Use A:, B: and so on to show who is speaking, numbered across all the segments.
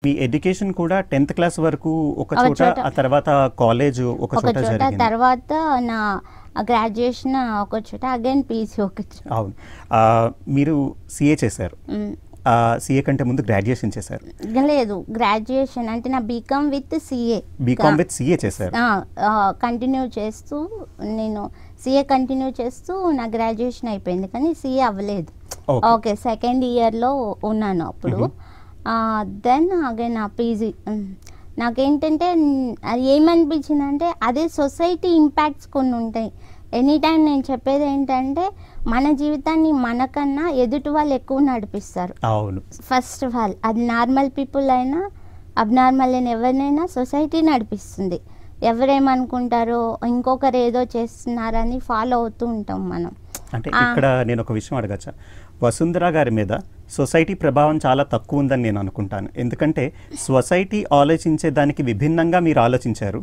A: మీ education కూడా 10th class వరకు ఒక చోట, ఆ తర్వాత కాలేజ్ ఒక చోట జరిగింది.
B: తర్వాత నా గ్రాడ్యుయేషన్ ఒక చోట, అగైన్ పీసీ ఒక చోట.
A: అవును. మీరు సిఏ చేశారు. సిఏ కంటే ముందు గ్రాడ్యుయేషన్ చేశారు.
B: లేదు, గ్రాడ్యుయేషన్ అంటే నా BCom with CA.
A: BCom with CA చేశారు.
B: కంటిన్యూ చేస్తూ నేను సిఏ కంటిన్యూ చేస్తూ నా గ్రాడ్యుయేషన్ అయిపోయింది, కానీ సిఏ అవ్వలేదు. ఓకే, సెకండ్ ఇయర్లో ఉన్నాను అప్పుడు. దెన్ అగైన్ నా పీజీ. నాకేంటంటే అది ఏమనిపించిందంటే, అదే సొసైటీ ఇంపాక్ట్స్ కొన్ని ఉంటాయి. ఎనీ టైం నేను చెప్పేది ఏంటంటే, మన జీవితాన్ని మనకన్నా ఎదుటి వాళ్ళు ఎక్కువ నడిపిస్తారు.
A: అవును.
B: ఫస్ట్ ఆఫ్ ఆల్ అది నార్మల్ పీపుల్ అయినా అబ్నార్మల్ అయినా ఎవరినైనా సొసైటీ నడిపిస్తుంది. ఎవరేమనుకుంటారో, ఇంకొకరు ఏదో చేస్తున్నారని ఫాలో అవుతూ ఉంటాం మనం.
A: అంటే ఇక్కడ నేను ఒక విషయం అడగచ్చా? వసుంధర గారి మీద సొసైటీ ప్రభావం చాలా తక్కువ ఉందని నేను అనుకుంటాను. ఎందుకంటే సొసైటీ ఆలోచించే దానికి విభిన్నంగా మీరు ఆలోచించారు.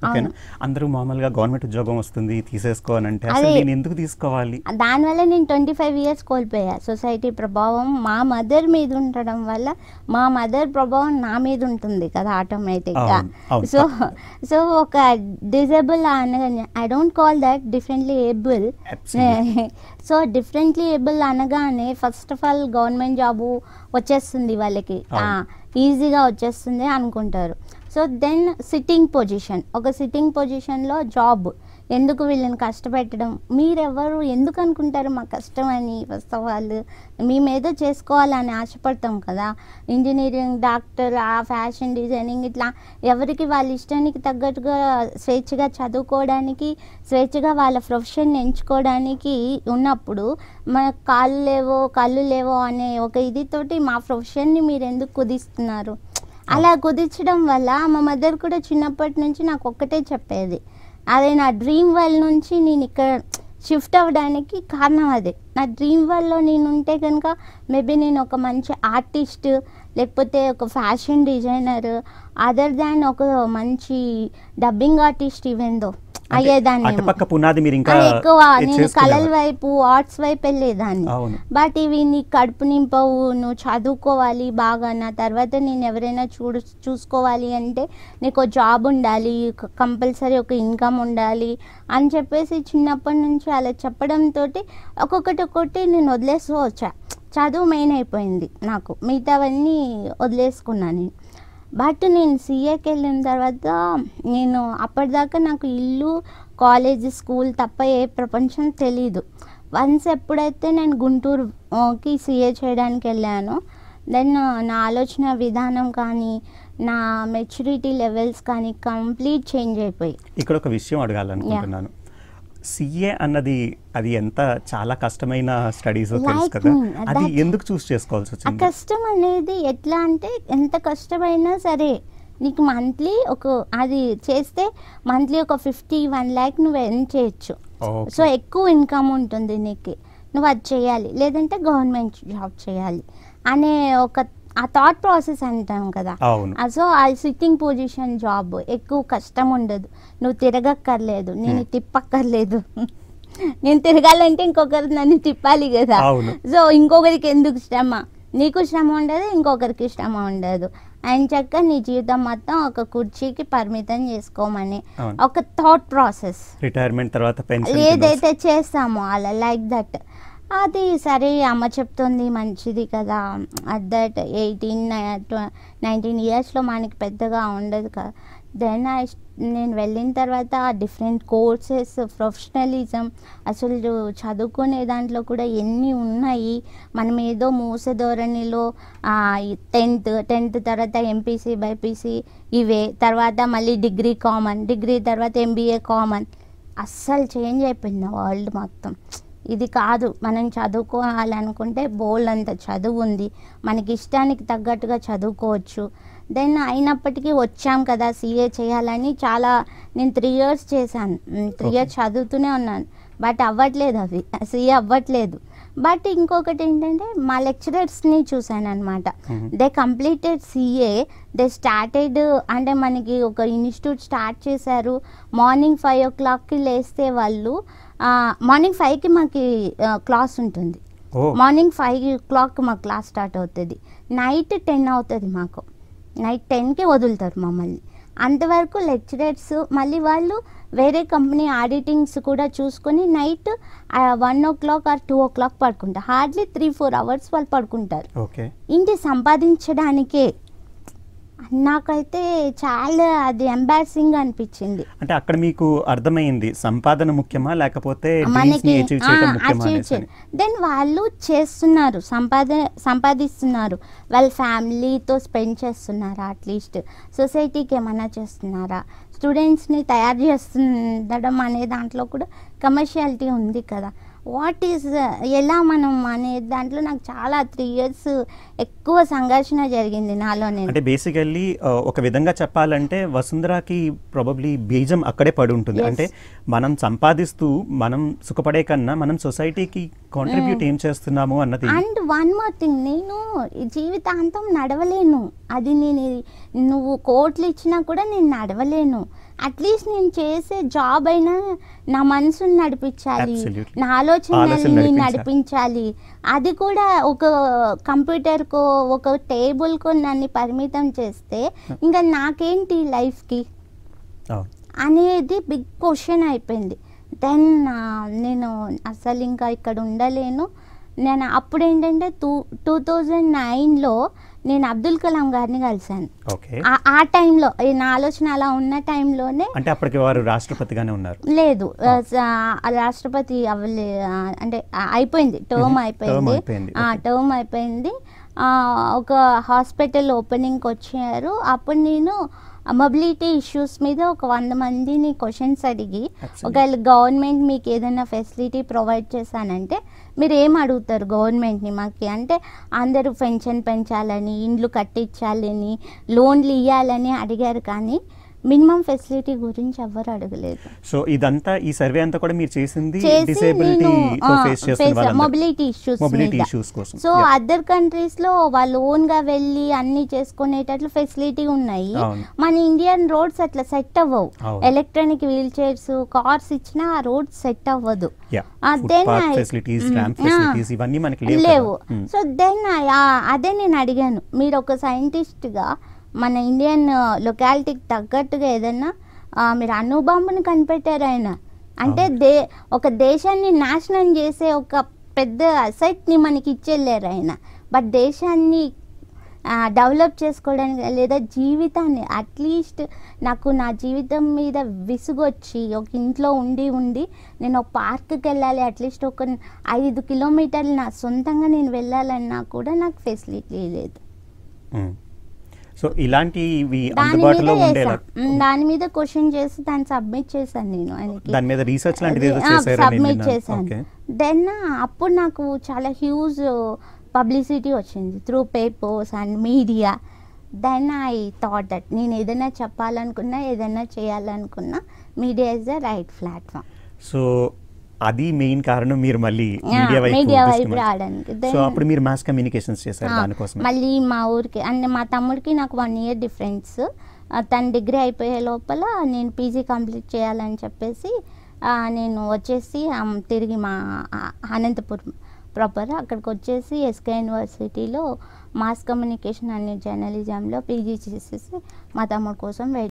A: ఓకేనా? అందరూ మామూలుగా గవర్నమెంట్ ఉద్యోగం వస్తుంది తీసేసుకోవాలంటే అసలు నేను ఎందుకు తీసుకోవాలి?
B: దానివల్ల నేను 25 years కోల్పోయా. సొసైటీ ప్రభావం మా మదర్ మీద ఉండడం వల్ల, మా మదర్ ప్రభావం నా మీద ఉంటుంది కదా ఆటోమేటిక్గా. సో ఒక డిజేబుల్ అనగానే, I don't call that differently able. So differently able అనగానే first of all government job వచ్చేస్తుంది వాళ్ళకి, ఈజీగా వచ్చేస్తుంది అనుకుంటారు. సో దెన్ సిట్టింగ్ పొజిషన్, ఒక సిట్టింగ్ పొజిషన్లో జాబ్, ఎందుకు వీళ్ళని కష్టపెట్టడం, మీరెవరు ఎందుకు అనుకుంటారు మా కష్టం అని. ఫస్ట్ ఆఫ్ ఆల్ మేమేదో చేసుకోవాలని ఆశపడతాం కదా. ఇంజనీరింగ్, డాక్టర్, ఫ్యాషన్ డిజైనింగ్, ఇట్లా ఎవరికి వాళ్ళ ఇష్టానికి తగ్గట్టుగా స్వేచ్ఛగా చదువుకోవడానికి, స్వేచ్ఛగా వాళ్ళ ప్రొఫెషన్ ఎంచుకోవడానికి ఉన్నప్పుడు, మన కళ్ళు లేవో అనే ఒక ఇదితోటి మా ప్రొఫెషన్ని మీరు ఎందుకు కుదిస్తున్నారు? అలా కుదించడం వల్ల మా మదర్ కూడా చిన్నప్పటి నుంచి నాకు ఒక్కటే చెప్పేది, అదే నా డ్రీమ్ వరల్డ్ నుంచి నేను ఇక్కడ షిఫ్ట్ అవ్వడానికి కారణం అదే. నా డ్రీమ్ వరల్డ్లో నేను ఉంటే కనుక మేబీ నేను ఒక మంచి ఆర్టిస్ట్, లేకపోతే ఒక ఫ్యాషన్ డిజైనర్, అదర్ దాన్ ఒక మంచి డబ్బింగ్ ఆర్టిస్ట్ ఈవెందో అయ్యేదాన్ని. ఎక్కువ నేను కళల వైపు, ఆర్ట్స్ వైపు వెళ్ళేదాన్ని. బట్ ఇవి నీ కడుపు నింపవు, నువ్వు చదువుకోవాలి బాగా, నా తర్వాత నేను ఎవరైనా చూసుకోవాలి అంటే నీకు జాబ్ ఉండాలి, కంపల్సరీ ఒక ఇన్కమ్ ఉండాలి అని చెప్పేసి చిన్నప్పటి నుంచి అలా చెప్పడంతో ఒక్కొక్కటి నేను వదిలేస్తూ వచ్చా. చదువు మెయిన్ అయిపోయింది నాకు, మిగతావన్నీ వదిలేసుకున్నాను నేను. బట్ నేను సిఏకి వెళ్ళిన తర్వాత, నేను అప్పటిదాకా నాకు ఇల్లు, కాలేజ్, స్కూల్ తప్ప ఏ ప్రపంచం తెలీదు. వన్స్ ఎప్పుడైతే నేను గుంటూరుకి సిఏ చేయడానికి వెళ్ళానో, దెన్ నా ఆలోచన విధానం కానీ, నా మెచ్యూరిటీ లెవెల్స్ కానీ కంప్లీట్ చేంజ్ అయిపోయి.
A: ఇక్కడ ఒక విషయం అడగాలనుకుంటున్నాను. సిఏ అన్నది అది ఎంత చాలా కష్టమైన స్టడీస్ తెలుసు కదా, అది ఎందుకు చూస్ చేసుకోవాల్సి వచ్చింది?
B: ఆ కష్టం అనేది ఎట్లా అంటే, ఎంత కష్టమైనా సరే నీకు మంత్లీ అది చేస్తే మంత్లీ ఒక 51 lakh నువ్వు ఎర్న్ చేయొచ్చు. సో ఎక్కువ ఇన్కమ్ ఉంటుంది నీకు, నువ్వు అది చేయాలి, లేదంటే గవర్నమెంట్ జాబ్ చేయాలి అనే ఆ థాట్ ప్రాసెస్ అంటాం కదా. సో ఆ సిట్టింగ్ పొజిషన్ జాబ్, ఎక్కువ కష్టం ఉండదు, నువ్వు తిరగక్కర్లేదు, నేను తిప్పక్కర్లేదు. నేను తిరగాలంటే ఇంకొకరు నన్ను తిప్పాలి కదా. సో ఇంకొకరికి ఎందుకు శ్రమ, నీకు శ్రమ ఉండదు, ఇంకొకరికి శ్రమ ఉండదు. ఆయన చక్క నీ జీవితం మొత్తం ఒక కుర్చీకి పరిమితం చేసుకోమని ఒక థాట్ ప్రాసెస్.
A: రిటైర్మెంట్ తర్వాత
B: ఏదైతే చేస్తామో అలా లైక్ దట్. అది సరే, అమ్మ చెప్తుంది మంచిది కదా, అట్ దట్ 18-19 yearsలో మనకి పెద్దగా ఉండదు కదా. దెన్ నేను వెళ్ళిన తర్వాత డిఫరెంట్ కోర్సెస్, ప్రొఫెషనలిజం, అసలు చదువుకునే దాంట్లో కూడా ఎన్ని ఉన్నాయి. మనం ఏదో మూసధోరణిలో 10th తర్వాత ఎంపీసీ, బైపీసీ ఇవే, తర్వాత మళ్ళీ డిగ్రీ కామన్, డిగ్రీ తర్వాత ఎంబీఏ కామన్. అస్సలు చేంజ్ అయిపోయింది వరల్డ్ మొత్తం. ఇది కాదు, మనం చదువుకోవాలనుకుంటే బోల్డ్ అంత చదువు ఉంది, మనకి ఇష్టానికి తగ్గట్టుగా చదువుకోవచ్చు. దెన్ అయినప్పటికీ వచ్చాం కదా సిఏ చేయాలని, నేను 3 years చేశాను, 3 years చదువుతూనే ఉన్నాను. బట్ అవ్వట్లేదు, అవి సిఏ అవ్వట్లేదు. బట్ ఇంకొకటి ఏంటంటే, మా లెక్చరర్స్ని చూశాను అనమాట. They completed CA, they started, అంటే మనకి ఒక ఇన్స్టిట్యూట్ స్టార్ట్ చేశారు. మార్నింగ్ 5 o'clockకి లేస్తే వాళ్ళు, మార్నింగ్ 5కి మాకు క్లాస్ ఉంటుంది. మార్నింగ్ 5 o'clock మాకు క్లాస్ స్టార్ట్ అవుతుంది, నైట్ 10 అవుతుంది మాకు. నైట్ 10కి వదులుతారు మమ్మల్ని. అంతవరకు లెక్చరర్స్ మళ్ళీ వాళ్ళు వేరే కంపెనీ ఆడిటింగ్స్ కూడా చూసుకొని నైట్ 1 or 2 పడుకుంటారు. హార్డ్లీ 3-4 అవర్స్ వాళ్ళు పడుకుంటారు.
A: ఓకే.
B: ఇంటి సంపాదించడానికే. నాకైతే చాలా అది ఎంబారసింగ్ అనిపించింది.
A: అంటే అక్కడ మీకు అర్థమైంది సంపాదన ముఖ్యమా లేకపోతే డ్రీమ్స్ని అచీవ్ చేయడం ముఖ్యమా అనేసి.
B: దెన్ వాళ్ళు చేస్తున్నారు, సంపాదిస్తున్నారు, వాళ్ళ ఫ్యామిలీతో స్పెండ్ చేస్తున్నారా, అట్లీస్ట్ సొసైటీకి ఏమన్నా చేస్తున్నారా, స్టూడెంట్స్ని తయారు చేస్తుండడం అనే దాంట్లో కూడా కమర్షియాలిటీ ఉంది కదా. వాట్ ఈజ్ ఎలా మనం అనే దాంట్లో నాకు చాలా 3 years ఎక్కువ సంఘర్షణ జరిగింది నాలో. నేను
A: అంటే బేసికల్లీ ఒక విధంగా చెప్పాలంటే వసుంధరాకి ప్రాబబ్లీ బీజం అక్కడే పడి ఉంటుంది. అంటే మనం సంపాదిస్తూ మనం సుఖపడే కన్నా మనం సొసైటీకి కాంట్రిబ్యూట్ ఏం చేస్తున్నాము అన్నది.
B: అండ్ వన్ మోర్ థింగ్, నేను జీవితాంతం నడవలేను. అది నువ్వు కోట్లు ఇచ్చినా కూడా నేను నడవలేను. అట్లీస్ట్ నేను చేసే జాబ్ అయినా నా మనసుని నడిపించాలి, నా ఆలోచనల్ని నడిపించాలి. అది కూడా ఒక కంప్యూటర్కో ఒక టేబుల్కో నన్ను పరిమితం చేస్తే ఇంకా నాకేంటి లైఫ్కి అనేది బిగ్ క్వశ్చన్ అయిపోయింది. దెన్ నేను అసలు ఇంకా ఇక్కడ ఉండలేను. నేను అప్పుడు ఏంటంటే 2009లో నేను అబ్దుల్ కలాం గారిని కలిశాను. ఆ టైంలో నా ఆలోచన అలా ఉన్న టైంలోనే.
A: అంటే అప్పటికి వారు రాష్ట్రపతిగానే ఉన్నారు?
B: లేదు, రాష్ట్రపతి అవ్వలే, అంటే అయిపోయింది, టర్మ్ అయిపోయింది. ఒక హాస్పిటల్ ఓపెనింగ్కి వచ్చారు. అప్పుడు నేను మొబిలిటీ ఇష్యూస్ మీద ఒక 100 మందిని క్వశ్చన్స్ అడిగి, ఒకవేళ గవర్నమెంట్ మీకు ఏదైనా ఫెసిలిటీ ప్రొవైడ్ చేశానంటే మీరు ఏం అడుగుతారు గవర్నమెంట్ని మాకు అంటే, అందరూ పెన్షన్ పెంచాలని, ఇండ్లు కట్టించాలని, లోన్లు ఇవ్వాలని అడిగారు. కానీ మినిమం ఫెసిలిటీ గురించి ఎవ్వరు అడగలేదు.
A: సో ఇదంతా ఈ సర్వే అంతా కూడా మీరు చేసింది మొబిలిటీ ఇష్యూస్ కోసం.
B: సో అదర్ కంట్రీస్ లో వాళ్ళు ఓన్ గా వెళ్ళి అన్ని చేసుకునేటట్లు ఫెసిలిటీ ఉన్నాయి. మన ఇండియన్ రోడ్స్ అట్లా సెట్ అవ్వవు. ఎలక్ట్రానిక్ వీల్ చైర్స్, కార్స్ ఇచ్చినా ఆ రోడ్ సెట్ అవ్వదు. లేవు. సో దెన్ అదే నేను అడిగాను, మీరు ఒక సైంటిస్ట్ గా మన ఇండియన్ లొకాలిటీకి తగ్గట్టుగా ఏదన్నా మీరు అణుబాంబుని కనిపెట్టారు ఆయన. అంటే ఒక దేశాన్ని నాశనం చేసే ఒక పెద్ద అసెట్ని మనకి ఇచ్చెళ్ళారు ఆయన. బట్ దేశాన్ని డెవలప్ చేసుకోవడానికి లేదా జీవితాన్ని అట్లీస్ట్ నాకు నా జీవితం మీద విసుగొచ్చి ఒక ఇంట్లో ఉండి నేను ఒక పార్క్కి వెళ్ళాలి, అట్లీస్ట్ ఒక 5 kilometers నా సొంతంగా నేను వెళ్ళాలన్నా కూడా నాకు ఫెసిలిటీ లేదు.
A: సో ఇలాంటివి అందుబాటులో ఉండేలా
B: దాని మీద క్వశ్చన్ చేసి దాన్ని సబ్మిట్ చేశాను నేను ఆయనకి.
A: దాని మీద రీసెర్చ్ లాంటిది ఏదో చేశారు?
B: సబ్మిట్ చేశాను. దెన్ అప్పుడు నాకు చాలా హ్యూజ్ పబ్లిసిటీ వచ్చింది through papers and media. Then I thought that నేను ఏదైనా చెప్పాలనుకున్నా, ఏదైనా చేయాలనుకున్నా media is the right platform.
A: So అది మెయిన్ కారణం మీరు మళ్ళీ మీడియా వైపు
B: రావడానికి.
A: సో అప్పుడు మీరు మాస్ కమ్యూనికేషన్స్ చేశారు దానికోసం.
B: మళ్ళీ మా ఊరికి అంటే మా తమ్ముడికి నాకు 1 year డిఫరెన్స్. తన డిగ్రీ అయిపోయే లోపల నేను పీజీ కంప్లీట్ చేయాలని చెప్పేసి నేను వచ్చేసి తిరిగి మా అనంతపురం ప్రాపర్ అక్కడికి వచ్చేసి ఎస్కే యూనివర్సిటీలో మాస్ కమ్యూనికేషన్ అండ్ జర్నలిజంలో పీజీ చేసేసి మా తమ్ముడి కోసం వెయిట్